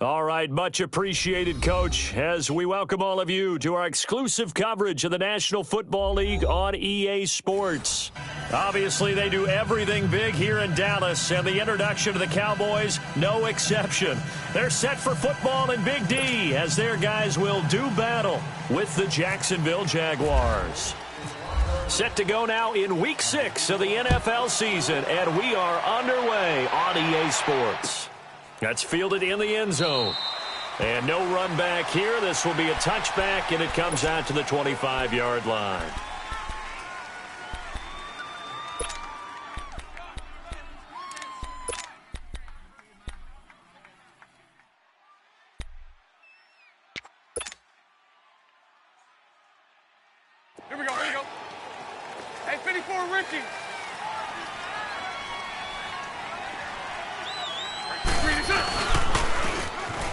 All right, much appreciated, Coach, as we welcome all of you to our exclusive coverage of the National Football League on EA Sports. Obviously, they do everything big here in Dallas, and the introduction to the Cowboys, no exception. They're set for football in Big D, as their guys will do battle with the Jacksonville Jaguars. Set to go now in Week 6 of the NFL season, and we are underway on EA Sports. That's fielded in the end zone. And no run back here. This will be a touchback, and it comes out to the 25-yard line. Here we go. Hey, 54, Ricky.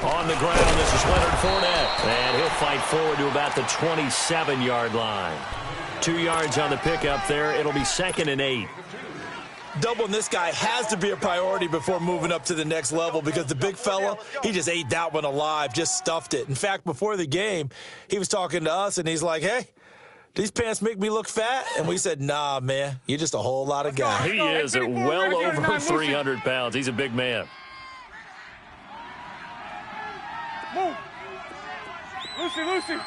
On the ground, this is Leonard Fournette, and he'll fight forward to about the 27-yard line. 2 yards on the pickup there. It'll be 2nd and 8. Doubling this guy has to be a priority before moving up to the next level because the big fella, he just ate that one alive, just stuffed it. In fact, before the game, he was talking to us, and he's like, hey, these pants make me look fat? And we said, nah, man, you're just a whole lot of guy. He is at well over 300 pounds. He's a big man. Move. Lucy.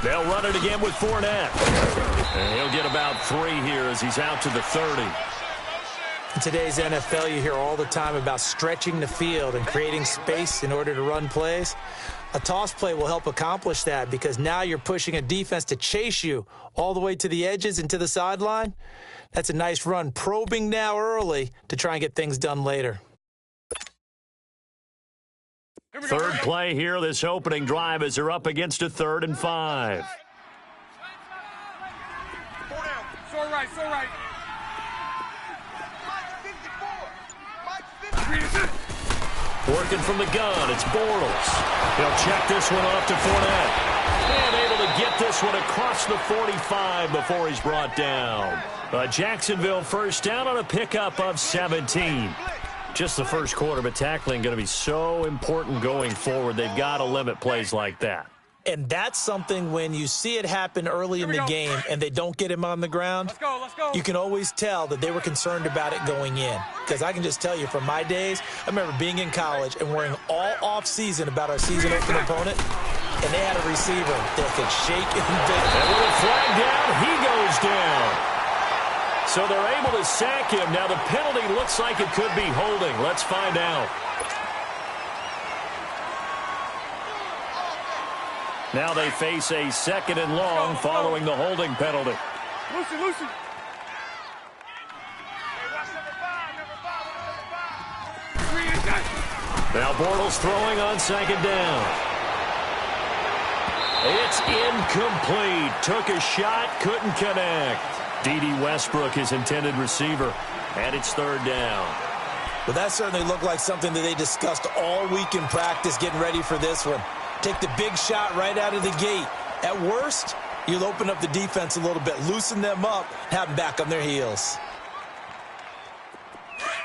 They'll run it again with Fournette. And he'll get about 3 here as he's out to the 30. In today's NFL, you hear all the time about stretching the field and creating space in order to run plays. A toss play will help accomplish that because now you're pushing a defense to chase you all the way to the edges and to the sideline. That's a nice run, probing now early to try and get things done later. Third play here, this opening drive, as they're up against a 3rd and 5. So right. Working from the gun, it's Bortles. He'll check this one off to Fournette. And able to get this one across the 45 before he's brought down. A Jacksonville first down on a pickup of 17. Just the first quarter, but tackling going to be so important going forward. They've got to limit plays like that. And that's something when you see it happen early in the game and they don't get him on the ground, Let's go. you can always tell that they were concerned about it going in. Because I can just tell you from my days, I remember being in college and worrying all off-season about our season-opening opponent, and they had a receiver that could shake and bake. And with a flag down, he goes down. So they're able to sack him. Now the penalty looks like it could be holding. Let's find out. Now they face a 2nd and long following the holding penalty. Lucy. Now Bortles throwing on 2nd down. It's incomplete. Took a shot, couldn't connect. D.D. Westbrook, his intended receiver, and it's 3rd down. Well, that certainly looked like something that they discussed all week in practice getting ready for this one. Take the big shot right out of the gate. At worst, you'll open up the defense a little bit, loosen them up, have them back on their heels.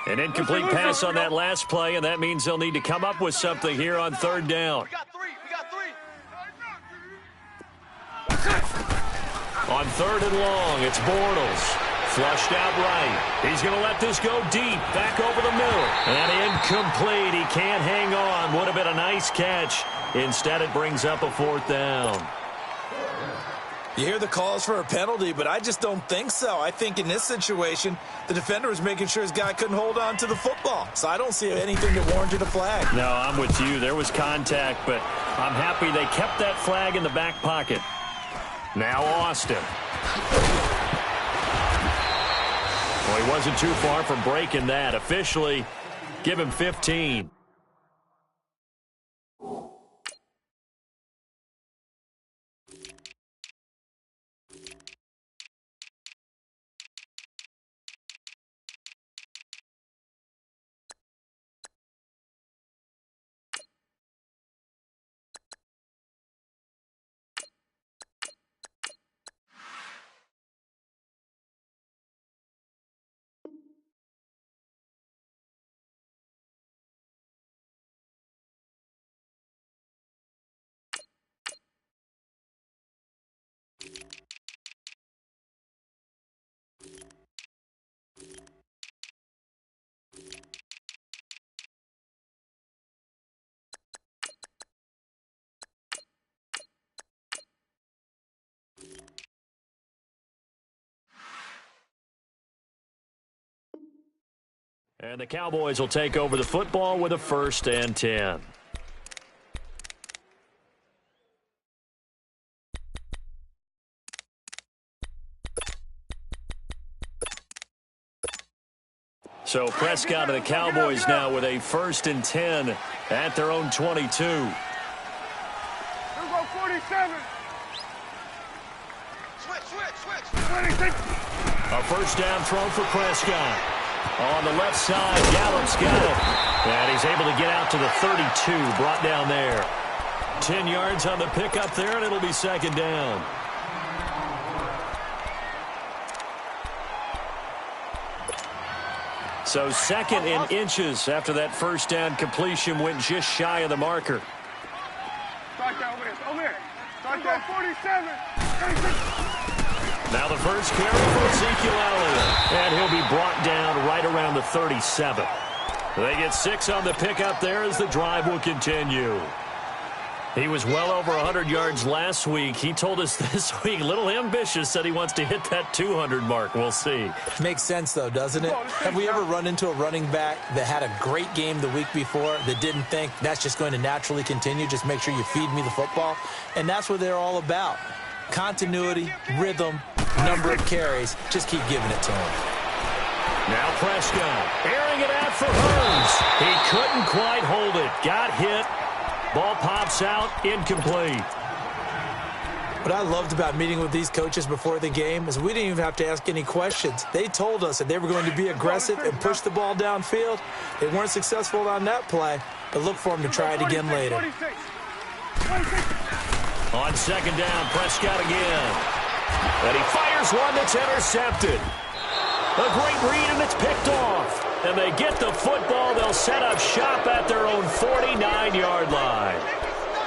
An incomplete pass on that last play, and that means they'll need to come up with something here on 3rd down. We got three. On 3rd and long, it's Bortles. Flushed out right. He's going to let this go deep, back over the middle. And incomplete. He can't hang on. Would have been a nice catch. Instead, it brings up a 4th down. You hear the calls for a penalty, but I just don't think so. I think in this situation, the defender was making sure his guy couldn't hold on to the football. So I don't see anything that warranted a flag. No, I'm with you. There was contact, but I'm happy they kept that flag in the back pocket. Now Austin. Well, he wasn't too far from breaking that. Officially, give him 15. And the Cowboys will take over the football with a 1st and 10. So Prescott and the Cowboys now with a 1st and 10 at their own 22. 47. Switch. A 1st down throw for Prescott. On the left side, Gallup's got it. And he's able to get out to the 32, brought down there. 10 yards on the pickup there, and it'll be 2nd down. So 2nd in inches after that 1st down completion went just shy of the marker. Start that over there. Start that 47. Now the 1st carry for Ezekiel Elliott. And he'll be brought down right around the 37. They get 6 on the pickup there as the drive will continue. He was well over 100 yards last week. He told us this week, a little ambitious, said he wants to hit that 200 mark. We'll see. Makes sense, though, doesn't it? Have we ever run into a running back that had a great game the week before that didn't think that's just going to naturally continue? Just make sure you feed me the football. And that's what they're all about. Continuity, rhythm, number of carries. Just keep giving it to him. Now Prescott airing it out for Hurns. He couldn't quite hold it. Got hit. Ball pops out, incomplete. What I loved about meeting with these coaches before the game is we didn't even have to ask any questions. They told us that they were going to be aggressive and push the ball downfield. They weren't successful on that play, but look for them to try it again later. On 2nd down, Prescott again. And he fires one that's intercepted. A great read, and it's picked off. And they get the football. They'll set up shop at their own 49-yard line.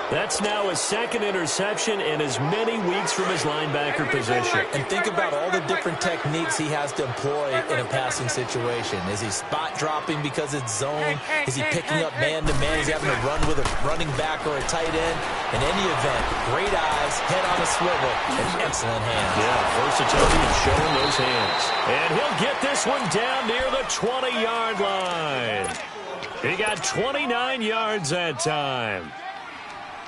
That's now his 2nd interception in as many weeks from his linebacker position. And think about all the different techniques he has to employ in a passing situation. Is he spot dropping because it's zone? Is he picking up man-to-man? Is he having to run with a running back or a tight end? In any event, great eyes, head on a swivel, and excellent hands. Yeah, versatility and showing those hands. And he'll get this one down near the 20-yard line. He got 29 yards that time.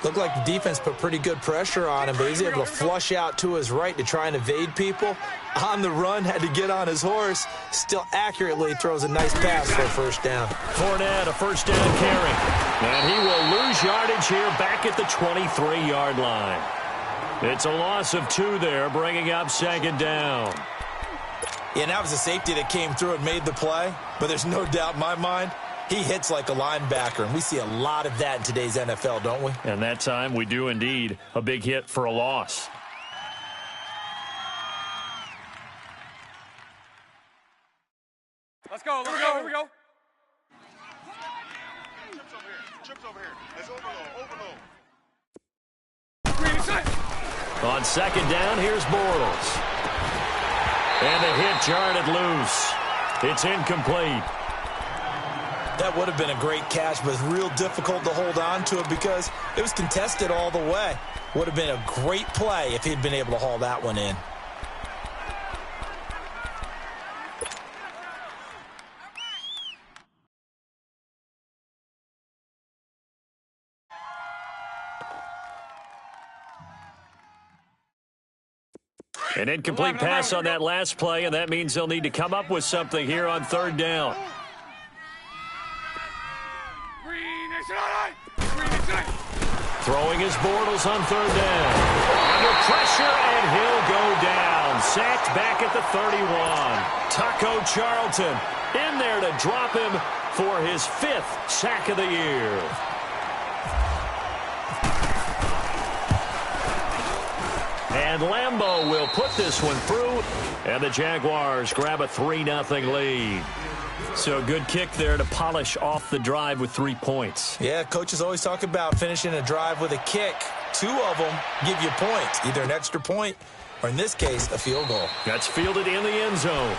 Looked like the defense put pretty good pressure on him, but he's able to flush out to his right to try and evade people. On the run, had to get on his horse. Still accurately throws a nice pass for a 1st down. Fournette, a 1st down carry. And he will lose yardage here back at the 23-yard line. It's a loss of 2 there, bringing up 2nd down. Yeah, and that was a safety that came through and made the play. But there's no doubt in my mind, he hits like a linebacker, and we see a lot of that in today's NFL, don't we? And that time we do indeed. A big hit for a loss. Let's go. Here we go. Chips over here. Let's overload. On 2nd down, here's Bortles. And the hit jarred it loose. It's incomplete. That would have been a great catch, but it's real difficult to hold on to it because it was contested all the way. Would have been a great play if he'd been able to haul that one in. An incomplete pass on that last play, and that means they'll need to come up with something here on 3rd down. Throwing his Bortles on 3rd down. Under pressure, and he'll go down. Sacked back at the 31. Taco Charlton in there to drop him for his 5th sack of the year. And Lambeau will put this one through, and the Jaguars grab a 3-0 lead. So good kick there to polish off the drive with 3 points. Yeah, coaches always talk about finishing a drive with a kick. 2 of them give you points, either an extra point or, in this case, a field goal. That's fielded in the end zone.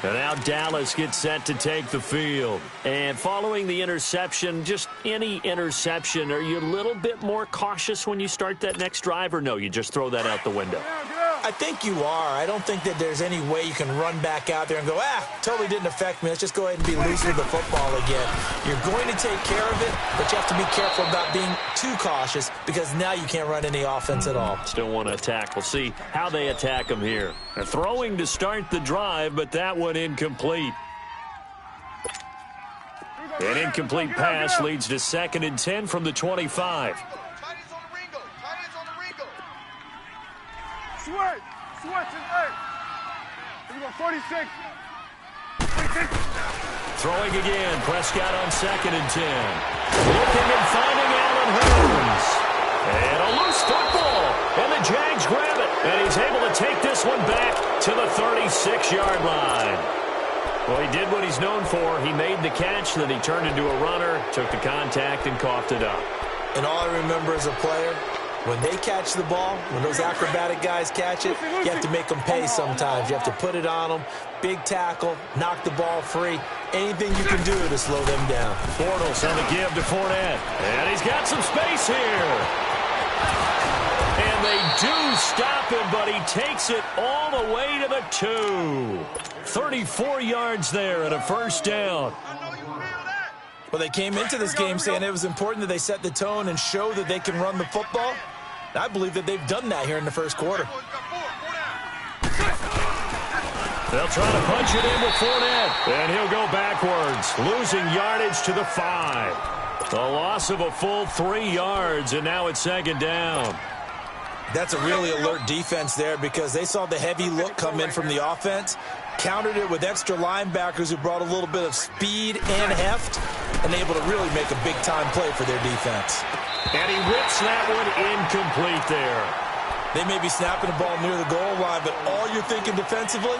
And now Dallas gets set to take the field. And following the interception, just any interception, are you a little bit more cautious when you start that next drive, or no, you just throw that out the window? I think you are. I don't think that there's any way you can run back out there and go, totally didn't affect me. Let's just go ahead and be loose with the football again. You're going to take care of it, but you have to be careful about being too cautious because now you can't run any offense at all. Still want to attack. We'll see how they attack them here. They're throwing to start the drive, but that one incomplete. An incomplete pass leads to 2nd and 10 from the 25. Switch is eight. Here we go, 46. Throwing again. Prescott on 2nd and 10. Looking and finding Allen Hurns. And a loose football. And the Jags grab it. And he's able to take this one back to the 36-yard line. Well, he did what he's known for. He made the catch, then he turned into a runner, took the contact, and coughed it up. And all I remember as a player, when they catch the ball, when those acrobatic guys catch it, you have to make them pay sometimes. You have to put it on them, big tackle, knock the ball free, anything you can do to slow them down. Bortles on the give to Fournette. And he's got some space here. And they do stop him, but he takes it all the way to the 2. 34 yards there and a first down. Well, they came into this game saying it was important that they set the tone and show that they can run the football. And I believe that they've done that here in the first quarter. They'll try to punch it in with Fournette. And he'll go backwards, losing yardage to the 5. A loss of a full 3 yards, and now it's 2nd down. That's a really alert defense there because they saw the heavy look come in from the offense, countered it with extra linebackers who brought a little bit of speed and heft, and able to really make a big-time play for their defense. And he rips that one incomplete there. They may be snapping the ball near the goal line, but all you're thinking defensively,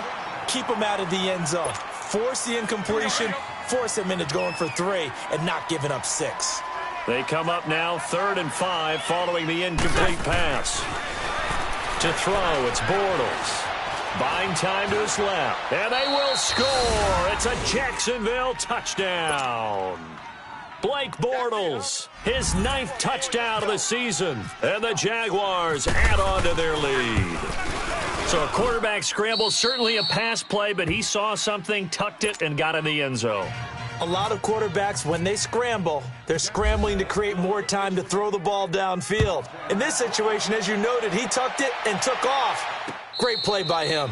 keep them out of the end zone. Force the incompletion, force them into going for 3, and not giving up 6. They come up now 3rd and 5 following the incomplete pass. To throw, it's Bortles. Buying time to his left. And they will score. It's a Jacksonville touchdown. Blake Bortles, his 9th touchdown of the season. And the Jaguars add on to their lead. So a quarterback scramble, certainly a pass play, but he saw something, tucked it, and got in the end zone. A lot of quarterbacks, when they scramble, they're scrambling to create more time to throw the ball downfield. In this situation, as you noted, he tucked it and took off. Great play by him.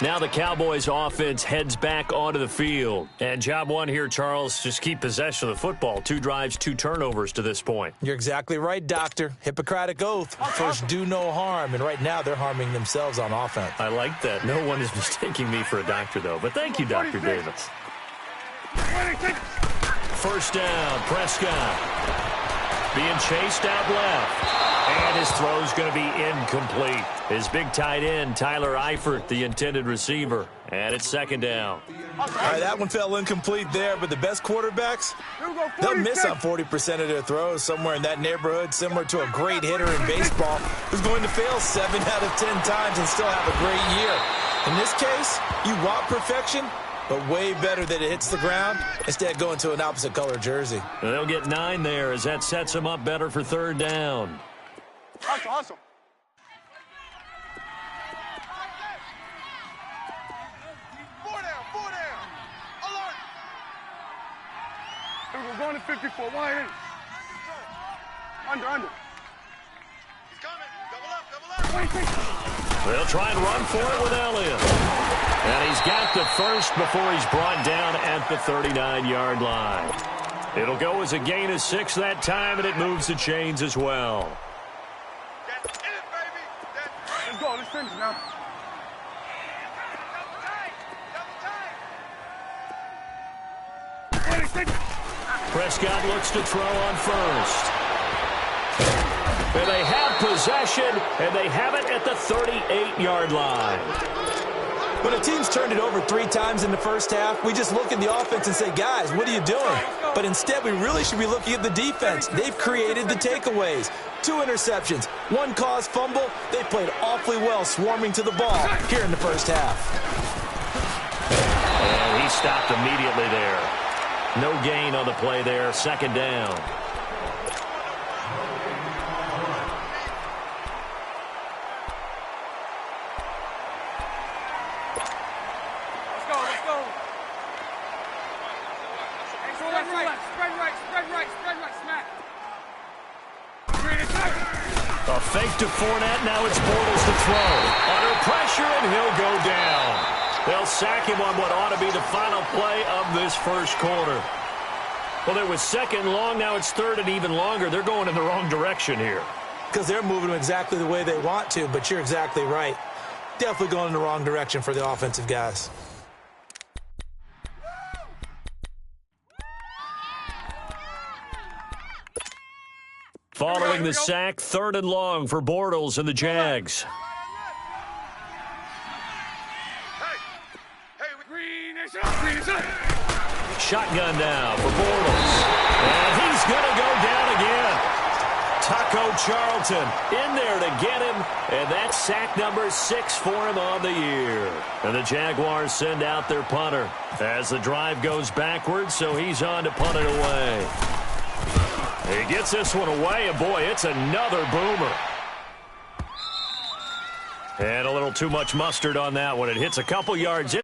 Now the Cowboys offense heads back onto the field. And job one here, Charles, just keep possession of the football. 2 drives, 2 turnovers to this point. You're exactly right, Doctor. Hippocratic oath. First, do no harm. And right now, they're harming themselves on offense. I like that. No one is mistaking me for a doctor, though. But thank you, Dr. Davis. First down, Prescott. Being chased out left. And his throw's going to be incomplete. His big tight end, Tyler Eifert, the intended receiver. And it's 2nd down. All right, that one fell incomplete there, but the best quarterbacks, they'll miss on 40% of their throws, somewhere in that neighborhood, similar to a great hitter in baseball who's going to fail 7 out of 10 times and still have a great year. In this case, you want perfection, but way better that it hits the ground instead of going to an opposite color jersey. And they'll get 9 there as that sets them up better for 3rd down. That's awesome. Four down. Alert. We're going to 54. Wide in. Under. He's coming. Double up. They'll try and run for it with Elliott. And he's got the first before he's brought down at the 39-yard line. It'll go as a gain of 6 that time, and it moves the chains as well. That's it, baby. Let's go. Let's finish now. Prescott looks to throw on first. And they have possession, and they have it at the 38-yard line. When a team's turned it over 3 times in the first half, we just look at the offense and say, guys, what are you doing? But instead, we really should be looking at the defense. They've created the takeaways. 2 interceptions, 1 caused fumble. They played awfully well swarming to the ball here in the first half. And he stopped immediately there. No gain on the play there, 2nd down. fake to Fournette. Now it's Bortles to throw. Under pressure, and he'll go down. They'll sack him on what ought to be the final play of this first quarter. Well, it was second and long. Now it's third and even longer. They're going in the wrong direction here. Because they're moving them exactly the way they want to, but you're exactly right. Definitely going in the wrong direction for the offensive guys. Following the sack, third and long for Bortles and the Jags. Shotgun now for Bortles. And he's going to go down again. Taco Charlton in there to get him. And that's sack number 6 for him on the year. And the Jaguars send out their punter as the drive goes backwards, so he's on to punt it away. He gets this one away, and boy, it's another boomer. And a little too much mustard on that one. It hits a couple yards in.